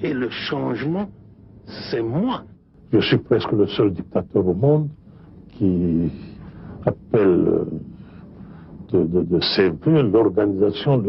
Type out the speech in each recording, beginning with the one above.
Et le changement, c'est moi. Je suis presque le seul dictateur au monde qui appelle de ses vœux l'organisation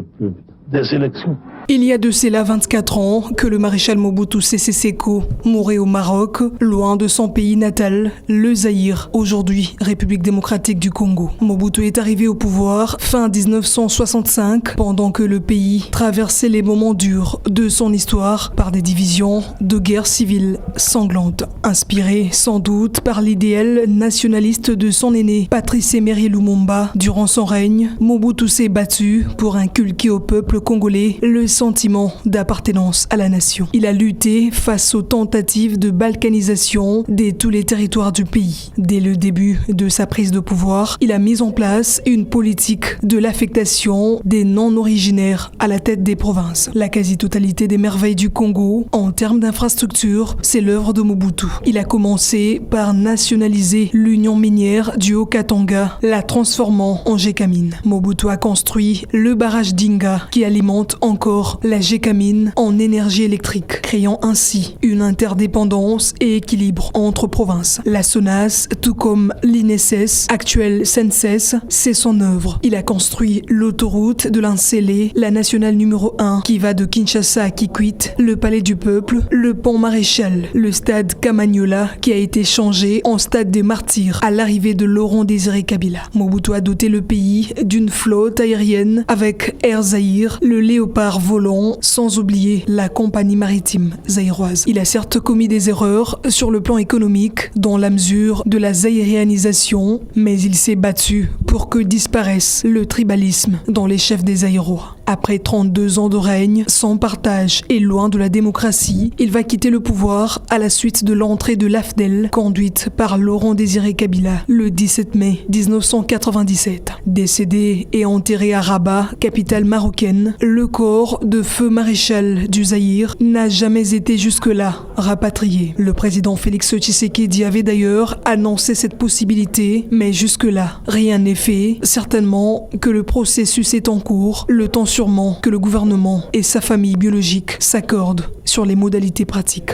des élections. Il y a de cela 24 ans que le maréchal Mobutu Sese Seko mourait au Maroc, loin de son pays natal, le Zaïre, aujourd'hui République démocratique du Congo. Mobutu est arrivé au pouvoir fin 1965, pendant que le pays traversait les moments durs de son histoire par des divisions de guerre civile sanglante. Inspiré sans doute par l'idéal nationaliste de son aîné Patrice Emery Lumumba, durant son règne, Mobutu s'est battu pour inculquer au peuple congolais le sentiment d'appartenance à la nation. Il a lutté face aux tentatives de balkanisation de tous les territoires du pays. Dès le début de sa prise de pouvoir, il a mis en place une politique de l'affectation des non-originaires à la tête des provinces. La quasi-totalité des merveilles du Congo, en termes d'infrastructure, c'est l'œuvre de Mobutu. Il a commencé par nationaliser l'union minière du Haut-Katanga, la transformant en Gécamine. Mobutu a construit le barrage d'Inga qui alimente encore la Gécamine en énergie électrique, créant ainsi une interdépendance et équilibre entre provinces. La SONAS, tout comme l'INSS, actuelle SENSES, c'est son œuvre. Il a construit l'autoroute de l'Insélé, la nationale numéro 1, qui va de Kinshasa à Kikwit, le palais du peuple, le pont Maréchal, le stade Kamanyola, qui a été changé en stade des martyrs à l'arrivée de Laurent Désiré Kabila. Mobutu a doté le pays d'une flotte aérienne avec Air Zaïre, le Léopard volant, sans oublier la compagnie maritime zaïroise. Il a certes commis des erreurs sur le plan économique dans la mesure de la zaïrianisation, mais il s'est battu pour que disparaisse le tribalisme dans les chefs des Zaïrois. Après 32 ans de règne, sans partage et loin de la démocratie, il va quitter le pouvoir à la suite de l'entrée de l'AFDEL, conduite par Laurent Désiré Kabila, le 17 mai 1997. Décédé et enterré à Rabat, capitale marocaine, le corps de feu maréchal du Zaïre n'a jamais été jusque-là rapatrié. Le président Félix Tshisekedi avait d'ailleurs annoncé cette possibilité, mais jusque-là, rien n'est fait. Certainement que le processus est en cours, le temps sûrement que le gouvernement et sa famille biologique s'accordent sur les modalités pratiques.